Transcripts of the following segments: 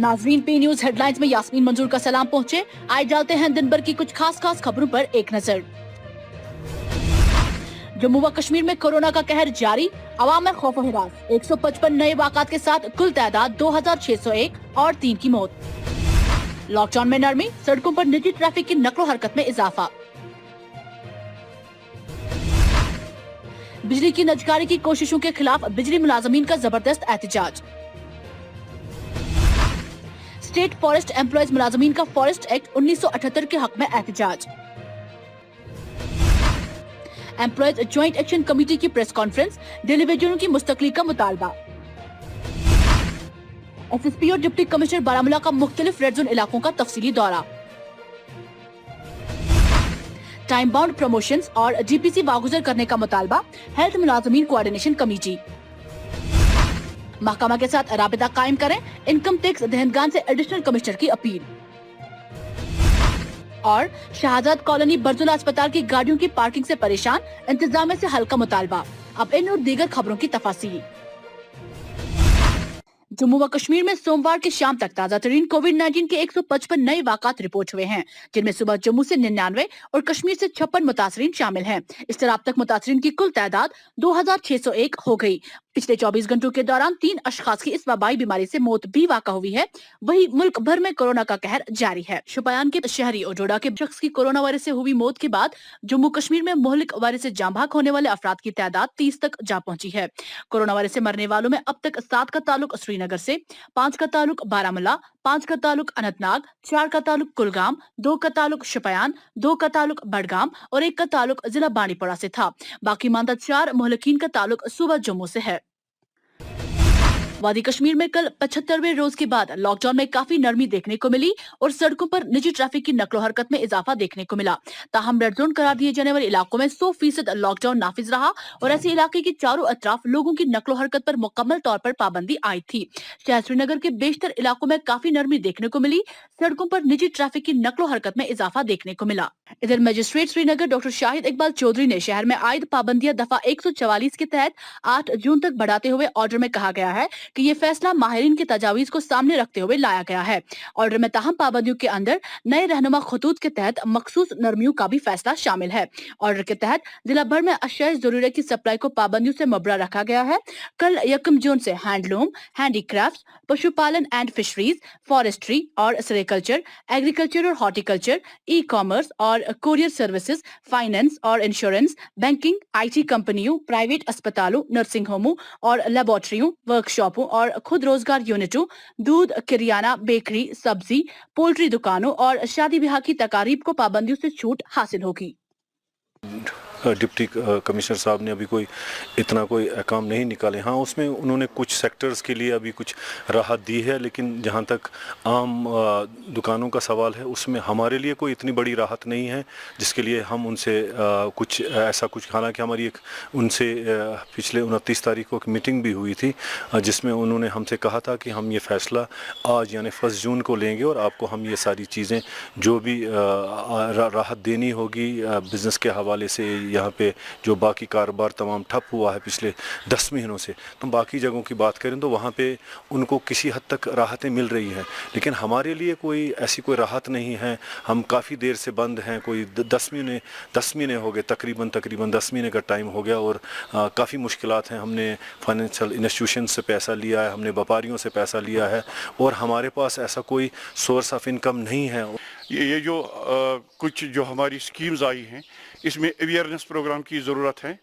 नाजरीन, पे news headlines में यास्मीन मंजूर का सलाम पहुंचे। आए डालते हैं दिन भर की कुछ खास खबरों पर एक नजर। जम्मू व कश्मीर में कोरोना का कहर जारी, अवाम में खौफ हिरास। 155 नए वाक़ात के साथ कुल तादाद 2601 और 3 की मौत। लॉकडाउन में नरमी, सड़कों पर निजी ट्रैफिक की नकलो हरकत में इजाफा। बिजली की नजकारी की कोशिशों के खिलाफ बिजली मुलाजमीन का जबरदस्त एहतजाज। स्टेट फॉरेस्ट एम्प्लॉयज मुलाजमीन का फॉरेस्ट एक्ट 1978 के हक में एहतजाज। एम्प्लॉयज ज्वाइंट एक्शन कमेटी की प्रेस कॉन्फ्रेंस, डिलीवरियों की मुस्तकली का मुतालबा। एसएसपी और डिप्टी कमिश्नर बारामूला का मुख्तलिफ रेड जोन इलाकों का तफसीली दौरा। टाइम बाउंड प्रमोशंस और जीपीसी वागुजर करने का मुतालबा, हेल्थ मुलाजमीन कोऑर्डिनेशन कमेटी। महकमा के साथ राबिता कायम करें, इनकम टैक्स दहनगान से एडिशनल कमिश्नर की अपील। और शाहजाद कॉलोनी बरजुला अस्पताल की गाड़ियों की पार्किंग से परेशान, इंतजामिया से हल का मुतालबा। अब इन और दीगर खबरों की तफासील। जम्मू व कश्मीर में सोमवार की शाम तक ताजा तरीन कोविड-19 के 155 नए वाक़ात रिपोर्ट हुए हैं, जिनमें सुबह जम्मू से 99 और कश्मीर से 56 मुतासरीन शामिल हैं। इस तरह अब तक मुतासरीन की कुल तादाद 2601 हो गई। पिछले 24 घंटों के दौरान 3 अशखास की इस वबाई बीमारी से मौत भी वाक़ा हुई है। वहीं मुल्क भर में कोरोना का कहर जारी है। शुपयान के शहरी ओडोडा के शख्स की कोरोना वायरस से हुई मौत के बाद जम्मू कश्मीर में मोहलिक वायरस से जाँ भाग होने वाले अफराद की तादाद 30 तक जा पहुंची है। कोरोना वायरस से मरने वालों में अब तक 7 का ताल्लुक श्रीनगर से, 5 का ताल्लुक बारामूला, 5 का ताल्लुक अनंतनाग, 4 का ताल्लुक कुलगाम, 2 का ताल्लुक शुपयान, 2 का ताल्लुक बडगाम और 1 का ताल्लुक जिला बांडीपोरा से था। बाकी मानदा 4 मोहलकीन का ताल्लुक सूबा जम्मू से है। वादी कश्मीर में कल 75वें रोज के बाद लॉकडाउन में काफी नरमी देखने को मिली और सड़कों पर निजी ट्रैफिक की नकलो हरकत में इजाफा देखने को मिला। ताहम रेड जोन करार दिए जाने वाले इलाकों में 100% लॉकडाउन नाफिज रहा और ऐसे इलाके के चारों अतराफ लोगों की नकलो हरकत पर मुकम्मल तौर पर पाबंदी आई थी। शहर श्रीनगर के बेशतर इलाकों में काफी नरमी देखने को मिली, सड़कों पर निजी ट्रैफिक की नकलो हरकत में इजाफा देखने को मिला। इधर मजिस्ट्रेट श्रीनगर डॉक्टर शाहिद इकबाल चौधरी ने शहर में आयद पाबंदियां दफा 144 के तहत 8 जून तक बढ़ाते हुए ऑर्डर में कहा गया है कि ये फैसला माहिरीन के तजावीज को सामने रखते हुए लाया गया है। ऑर्डर में ताहम पाबंदियों के अंदर नए रहनुमा खतूत के तहत मखसूस नरमियों का भी फैसला शामिल है। ऑर्डर के तहत जिला भर में अशियाए जरूरत की सप्लाई को पाबंदियों से मुबरा रखा गया है। कल 1 जून से हैंडलूम, हैंडीक्राफ्ट, पशुपालन एंड फिशरीज, फॉरेस्ट्री और सेरिकल्चर, एग्रीकल्चर और हॉर्टिकल्चर, ई कॉमर्स और कोरियर सर्विसेज, फाइनेंस और इंश्योरेंस, बैंकिंग, आईटी कंपनियों, प्राइवेट अस्पतालों, नर्सिंग होमों और लेबोरेटरियों, वर्कशॉपों और खुद रोजगार यूनिटों, दूध, किरियाना, बेकरी, सब्जी, पोल्ट्री दुकानों और शादी ब्याह की तकारीब को पाबंदियों से छूट हासिल होगी। डिप्टी कमिश्नर साहब ने अभी कोई इतना कोई अहकाम नहीं निकाले। हाँ, उसमें उन्होंने कुछ सेक्टर्स के लिए अभी कुछ राहत दी है, लेकिन जहाँ तक आम दुकानों का सवाल है उसमें हमारे लिए कोई इतनी बड़ी राहत नहीं है जिसके लिए हम उनसे कुछ ऐसा कुछ, हालांकि हमारी एक उनसे पिछले 29 तारीख को एक मीटिंग भी हुई थी जिसमें उन्होंने हमसे कहा था कि हम ये फ़ैसला आज यानी 1 जून को लेंगे और आपको हम ये सारी चीज़ें जो भी राहत देनी होगी बिज़नेस के हवाले से, यहाँ पे जो बाकी कारोबार तमाम ठप हुआ है पिछले 10 महीनों से, तो बाकी जगहों की बात करें तो वहाँ पे उनको किसी हद तक राहतें मिल रही हैं, लेकिन हमारे लिए कोई ऐसी कोई राहत नहीं है। हम काफ़ी देर से बंद हैं, कोई 10 महीने हो गए, तकरीबन 10 महीने का टाइम हो गया और काफ़ी मुश्किलात हैं। हमने फाइनेंशियल इंस्टीट्यूशन से पैसा लिया है, हमने व्यापारियों से पैसा लिया है और हमारे पास ऐसा कोई सोर्स ऑफ इनकम नहीं है। ये जो कुछ जो हमारी स्कीम्स आई हैं इसमें अवेयरनेस प्रोग्राम की ज़रूरत है।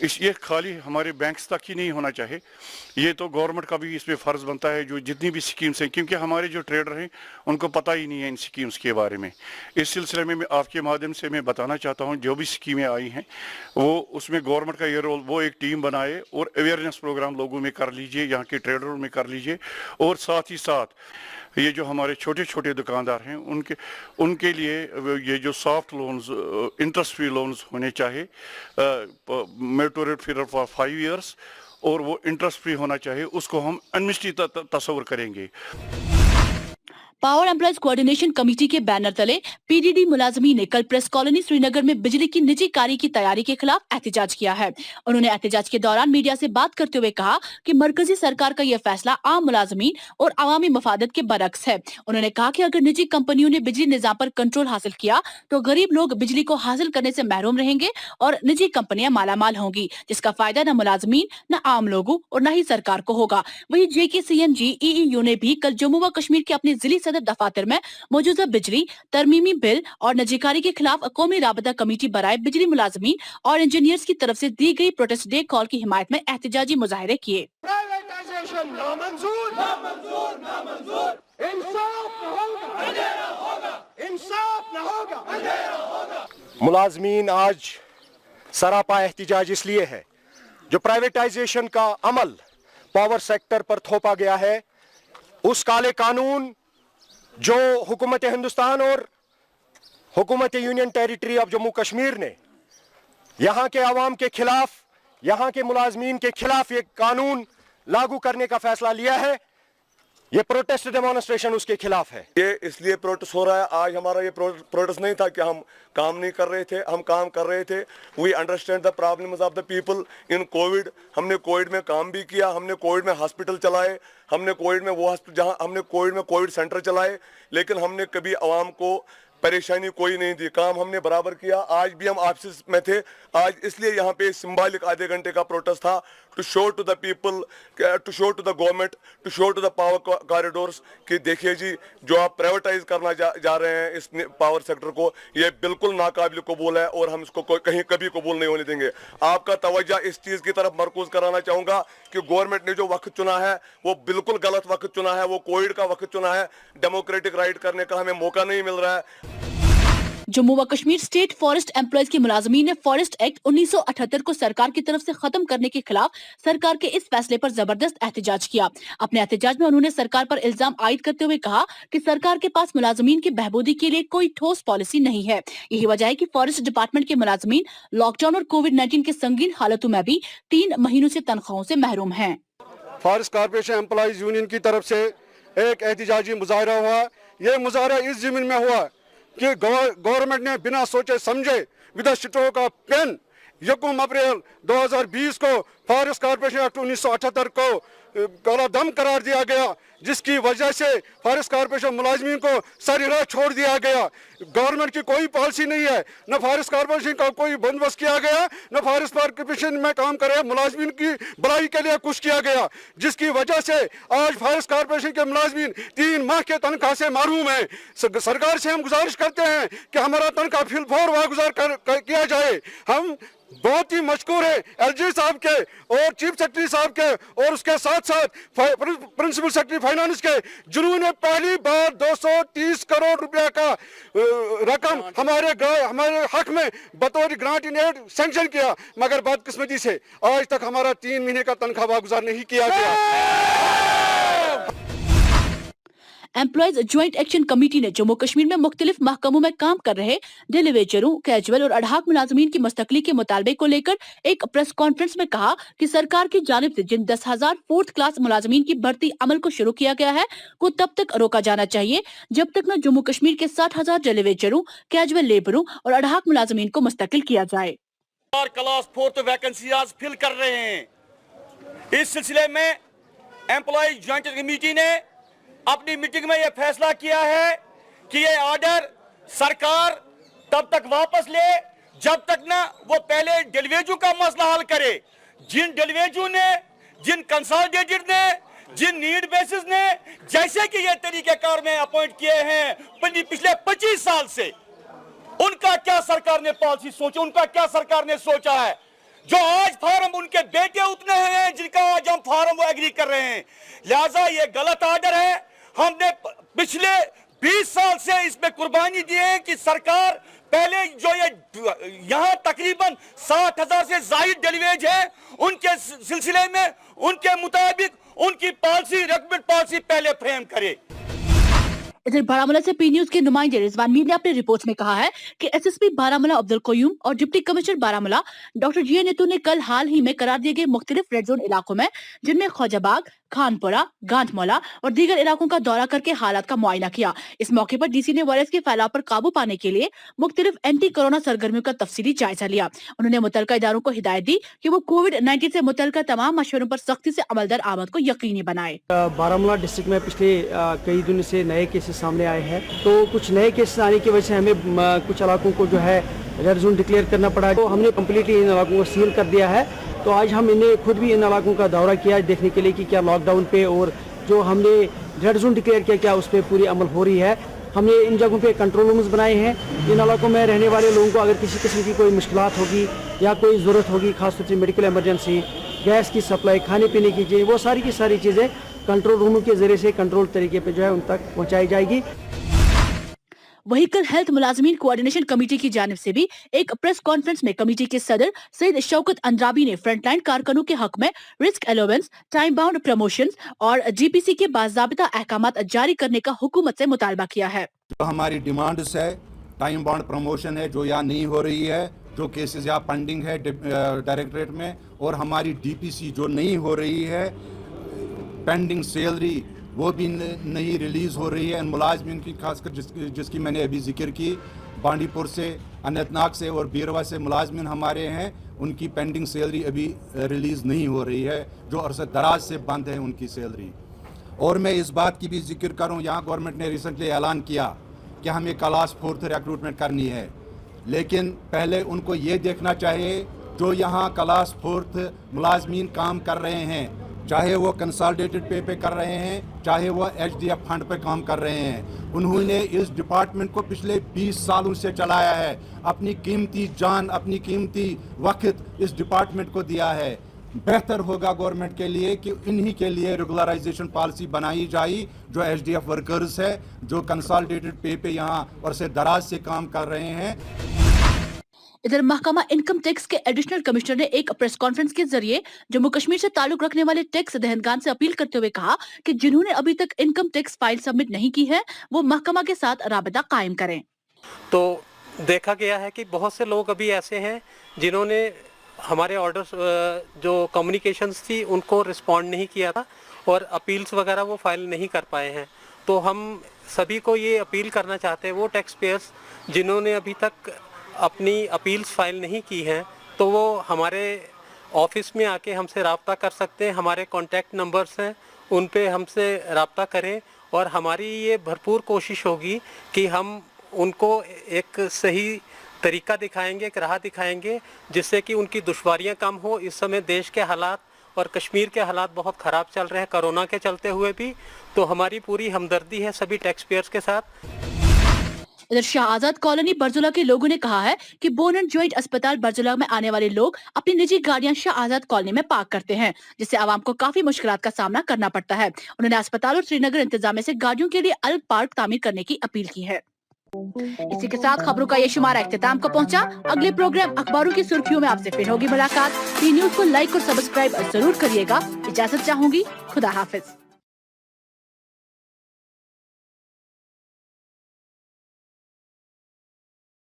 ये खाली हमारे बैंक्स तक ही नहीं होना चाहिए, ये तो गवर्नमेंट का भी इसमें फ़र्ज़ बनता है जो जितनी भी स्कीम्स हैं, क्योंकि हमारे जो ट्रेडर हैं उनको पता ही नहीं है इन स्कीम्स के बारे में। इस सिलसिले में मैं आपके माध्यम से मैं बताना चाहता हूँ जो भी स्कीमें आई हैं वो उसमें गवर्नमेंट का ये रोल, वो एक टीम बनाए और अवेयरनेस प्रोग्राम लोगों में कर लीजिए, यहाँ के ट्रेडरों में कर लीजिए और साथ ही साथ ये जो हमारे छोटे छोटे दुकानदार हैं उनके लिए ये जो soft loans, interest free loans होने चाहिए, मैच्योरिटी पीरियड फॉर 5 इयर्स, और वो इंटरेस्ट फ्री होना चाहिए, उसको हम एमनेस्टी तस्वर करेंगे। पावर एम्प्लॉयज कोऑर्डिनेशन कमेटी के बैनर तले पीडीडी मुलाजमी ने कल प्रेस कॉलोनी श्रीनगर में बिजली की निजी कारी की तैयारी के खिलाफ एहतजाज किया है। उन्होंने एहतजाज के दौरान मीडिया से बात करते हुए कहा कि मरकजी सरकार का यह फैसला आम मुलाजमीन और अवामी मफादत के बरक्स है। उन्होंने कहा कि अगर निजी कंपनियों ने बिजली निजाम पर कंट्रोल हासिल किया तो गरीब लोग बिजली को हासिल करने से महरूम रहेंगे और निजी कंपनियां मालामाल होंगी, जिसका फायदा न मुलाजमीन, न आम लोगों और न ही सरकार को होगा। वहीं JKCNG-EEU ने भी कल जम्मू व कश्मीर के अपने जिली सदर दफातर में मौजूदा बिजली तरमीमी बिल और निजीकारी के खिलाफ कौमी राबता कमेटी बराए बिजली मुलाजमीन और इंजीनियर्स की तरफ से दी गई प्रोटेस्ट डे कॉल की हिमायत में एहतजाजी मुजाहरे किए। प्राइवेटाइजेशन नामंजूर, नामंजूर, नामंजूर। इंसाफ न होगा, अंधेरा होगा। इंसाफ न होगा, अंधेरा होगा। मुलाजमीन आज सरापा एहतजाज इसलिए है, जो प्राइवेटाइजेशन का अमल पावर सेक्टर पर थोपा गया है, उस काले कानून जो हुकूमत हिंदुस्तान और हुकूमत union territory of Jammu Kashmir ने यहाँ के आवाम के खिलाफ, यहाँ के मुलाजमीन के खिलाफ ये कानून लागू करने का फैसला लिया है, ये प्रोटेस्ट डेमोन्स्ट्रेशन उसके खिलाफ है। ये इसलिए प्रोटेस्ट हो रहा है। आज हमारा ये प्रोटेस्ट नहीं था कि हम काम नहीं कर रहे थे, हम काम कर रहे थे। We understand the problems of the people in Covid. हमने कोविड में काम भी किया, हमने कोविड में हॉस्पिटल चलाए, हमने कोविड में वो जहाँ हमने कोविड में कोविड सेंटर चलाए, लेकिन हमने कभी आवाम को परेशानी कोई नहीं दी, काम हमने बराबर किया। आज भी हम ऑफिस में थे, आज इसलिए यहाँ पे सिंबॉलिक आधे घंटे का प्रोटेस्ट था, to show to the people, to show to the government, to show to the power corridors कि देखिए जी, जो आप प्राइवेटाइज करना जा रहे हैं इस पावर सेक्टर को, ये बिल्कुल नाकाबिल कबूल है और हम इसको कहीं कभी कबूल नहीं होने देंगे। आपका तवज्जो इस चीज़ की तरफ मरकूज कराना चाहूँगा कि गवर्नमेंट ने जो वक्त चुना है वो बिल्कुल गलत वक्त चुना है, वो कोविड का वक्त चुना है। डेमोक्रेटिक राइट करने का हमें मौका नहीं मिल रहा है। जम्मू व कश्मीर स्टेट फॉरेस्ट एम्प्लॉयज के मुलाजमीन ने फॉरेस्ट एक्ट 1978 को सरकार की तरफ से खत्म करने के खिलाफ सरकार के इस फैसले पर जबरदस्त एहतजाज किया। अपने एहतजाज में उन्होंने सरकार पर इल्जाम आयद करते हुए कहा कि सरकार के पास मुलाजमीन की बहबूदी के लिए कोई ठोस पॉलिसी नहीं है। यही वजह है कि फॉरेस्ट डिपार्टमेंट के मुलाजमीन लॉकडाउन और कोविड-19 के संगीन हालातों में भी 3 महीनों से तनख्वाहों से महरूम हैं। फॉरेस्ट कॉर्पोरेशन एम्प्लॉयज यूनियन की तरफ से एक एहतजाजी मुजाहरा हुआ। ये मुजाहरा इस ज़मीन में हुआ कि गवर्नमेंट ने बिना सोचे समझे with the stroke of pen 1 April 2020 को फॉरेस्ट कॉर्पोरेशन एक्ट 1978 को कालादम करार दिया गया, जिसकी वजह से फॉरेस्ट कॉर्पोरेशन मुलाजमीन को सरेराह छोड़ दिया गया। गवर्नमेंट की कोई पॉलिसी नहीं है, न फॉरेस्ट कॉर्पोरेशन का कोई बंदोबस्त किया गया, न फॉरेस्ट कॉर्पोरेशन में काम करे मुलाजमीन की भलाई के लिए कुछ किया गया, जिसकी वजह से आज फॉरेस्ट कॉर्पोरेशन के मुलाजमीन 3 माह के तनख्वाह से महरूम है। सरकार से हम गुजारिश करते हैं कि हमारा तनख्वाह फिलफौर वागुजार किया जाए। हम बहुत ही मशकूर है LG साहब के और चीफ सेक्रेटरी साहब के और उसके साथ साथ प्रिंसिपल सेक्रेटरी फाइनेंस के, जिन्होंने पहली बार 230 करोड़ रुपया का रकम हमारे हक में बतौर ग्रांट इन एड सैंक्शन किया, मगर बदकिस्मती से आज तक हमारा 3 महीने का तनख्वाह वागुजार नहीं किया गया। एम्प्लॉयज ज्वाइंट एक्शन कमेटी ने जम्मू कश्मीर में मुख्तलिफ महकमों में काम कर रहे डेलीवेटरों, कैजुअल और अडहाक मुलाजमीन की मुस्तकली के मुतालबे को लेकर एक प्रेस कॉन्फ्रेंस में कहा कि सरकार की जानिब से जिन 10,000 4th क्लास मुलाजमीन की भर्ती अमल को शुरू किया गया है को तब तक रोका जाना चाहिए जब तक न जम्मू कश्मीर के 60,000 डेलीवेटरों, कैजुअल लेबरों और अडहाक मुलाजमीन को मुस्तकिल किया जाए। क्लास 4th वैकेंसीज फिल कर रहे हैं। इस सिलसिले में एम्प्लॉयज ज्वाइंट कमेटी ने अपनी मीटिंग में यह फैसला किया है कि ये ऑर्डर सरकार तब तक वापस ले जब तक ना वो पहले डेलीवेजू का मसला हल करे। जिन डेलीवेजू ने, जिन कंसोलिडेटेड ने, जिन नीड बेसिस ने, जैसे कि ये तरीकेकार में अपॉइंट किए हैं पिछले 25 साल से, उनका क्या सरकार ने पॉलिसी सोचा, उनका क्या सरकार ने सोचा है? जो आज फार्म उनके बेटे उतने हैं जिनका आज हम फार्म वो एग्री कर रहे हैं। लिहाजा ये गलत ऑर्डर है। हमने पिछले 20 साल से इसमें कुर्बानी दी है कि सरकार पहले जो ये यहाँ तकरीबन 60,000 से जायद डेलीवेज है, उनके सिलसिले में उनके मुताबिक उनकी पॉलिसी, रिक्रूटमेंट पॉलिसी पहले फ्रेम करे। इधर बारामूला से पी न्यूज के नुमाइंदे रिजवान मीर ने अपनी रिपोर्ट में कहा है कि एसएसपी बारामूला अब्दुल कयूम और डिप्टी कमिश्नर बारामूला डॉक्टर जी नेतू ने कल हाल ही में करार दिए गए मुख्तलिफ रेड जोन इलाकों में, जिनमें खौजाबाग, खानपुरा, गांठमौला और दीगर इलाकों का दौरा करके हालात का मुआयना किया। इस मौके पर डीसी ने वायरस के फैलाव पर काबू पाने के लिए मुख्तलिफ एंटी कोरोना सरगर्मियों का तफसीली जायजा लिया। उन्होंने मुतल्लिका इदारों को हिदायत दी कि वो कोविड-19 से मुतल्लिका तमाम मशवरों पर सख्ती से अमल दरामद को यकीनी बनाए। बारामूला डिस्ट्रिक्ट में पिछले कई दिनों से नए केसेस सामने आए हैं, तो कुछ नए केसेस आने की वजह से हमें कुछ इलाकों को जो है रेड जोन डिक्लेयर करना पड़ा। तो हमने कम्प्लीटली इन इलाकों को सील कर दिया है। तो आज हम इन्हें खुद भी इन इलाकों का दौरा किया देखने के लिए कि क्या लॉकडाउन पे और जो हमने रेड जोन डिक्लेयर किया क्या उस पर पूरी अमल हो रही है। हमने इन जगहों पे कंट्रोल रूम्स बनाए हैं। इन इलाकों में रहने वाले लोगों को अगर किसी किस्म की कोई मुश्किलात होगी या कोई ज़रूरत होगी, खासतौर से मेडिकल इमरजेंसी, गैस की सप्लाई, खाने पीने की चीज़, वो सारी की सारी चीज़ें कंट्रोल रूम के जरिए से कंट्रोल तरीके पे जो है उन तक पहुँचाई जाएगी। वहीं कल हेल्थ मुलाजमीन कोऑर्डिनेशन कमेटी की जानिब से भी एक प्रेस कॉन्फ्रेंस में कमेटी के सदर सैयद शौकत अंद्राबी ने फ्रंटलाइन कारकुनों के हक में risk allowance, time bound promotions और जीपीसी के बाज़ाबिता अहकामात जारी करने का हुकूमत से मुतालबा किया है। जो हमारी डिमांड्स है, टाइम बाउंड प्रमोशन है जो यहाँ नहीं हो रही है, जो केसेस यहाँ पेंडिंग है डायरेक्टरेट में, और हमारी डीपीसी जो नहीं हो रही है, पेंडिंग सैलरी वो भी नहीं रिलीज़ हो रही है। मुलाजमीन की खासकर जिसकी मैंने अभी जिक्र की, बांडीपुर से, अनंतनाग से और बीरवा से मुलाजमीन हमारे हैं, उनकी पेंडिंग सैलरी अभी रिलीज़ नहीं हो रही है, जो अरसे दराज से बंद है उनकी सैलरी। और मैं इस बात की भी जिक्र करूं, यहाँ गवर्नमेंट ने रिसेंटली ऐलान किया कि हमें क्लास 4 रिक्रूटमेंट करनी है, लेकिन पहले उनको ये देखना चाहिए जो यहाँ क्लास 4 मुलाजमीन काम कर रहे हैं, चाहे वो कंसोलिडेटेड पे कर रहे हैं, चाहे वो एचडीएफ फंड पे काम कर रहे हैं, उन्होंने इस डिपार्टमेंट को पिछले 20 सालों से चलाया है, अपनी कीमती जान, अपनी कीमती वक्त इस डिपार्टमेंट को दिया है। बेहतर होगा गवर्नमेंट के लिए कि इन्हीं के लिए रेगुलराइजेशन पॉलिसी बनाई जाए, जो एचडीएफ वर्कर्स है, जो कंसोलिडेटेड पे यहाँ और से दराज से काम कर रहे हैं। इधर महकमा इनकम टैक्स के एडिशनल कमिश्नर ने एक प्रेस कॉन्फ्रेंस के जरिए जम्मू कश्मीर से ताल्लुक रखने वाले टैक्स दहनगान से अपील करते हुए कहा कि जिन्होंने अभी तक इनकम टैक्स फाइल सबमिट नहीं की है, वो महकमा के साथ राबता कायम करें। तो देखा गया है कि बहुत से लोग अभी ऐसे हैं जिन्होंने हमारे ऑर्डर्स जो कम्युनिकेशंस थी उनको रिस्पॉन्ड नहीं किया था और अपील्स वगैरह वो फाइल नहीं कर पाए हैं। तो हम सभी को ये अपील करना चाहते हैं, वो टैक्स पेयर्स जिन्होंने अभी तक अपनी अपील्स फाइल नहीं की हैं, तो वो हमारे ऑफिस में आके हमसे रब्ता कर सकते हैं। हमारे कॉन्टैक्ट नंबर्स हैं, उन पे हमसे रब्ता करें और हमारी ये भरपूर कोशिश होगी कि हम उनको एक सही तरीका दिखाएंगे, एक राह दिखाएंगे, जिससे कि उनकी दुश्वारियां कम हो। इस समय देश के हालात और कश्मीर के हालात बहुत ख़राब चल रहे हैं, कोरोना के चलते हुए भी। तो हमारी पूरी हमदर्दी है सभी टैक्स पेयर्स के साथ। इधर शाह आजाद कॉलोनी बरजुला के लोगों ने कहा है कि बोन एंड जॉइंट अस्पताल बरजुला में आने वाले लोग अपनी निजी गाड़ियां शाह आजाद कॉलोनी में पार्क करते हैं, जिससे आवाम को काफी मुश्किलात का सामना करना पड़ता है। उन्होंने अस्पताल और श्रीनगर इंतजामिया से गाड़ियों के लिए अलग पार्क तामीर करने की अपील की है। इसी के साथ खबरों का ये शुमारा इख्तिताम को पहुंचा। अगले प्रोग्राम अखबारों की सुर्खियों में आपसे फिर होगी मुलाकात। न्यूज को लाइक और सब्सक्राइब जरूर करिएगा। इजाजत चाहूंगी, खुदा हाफिज।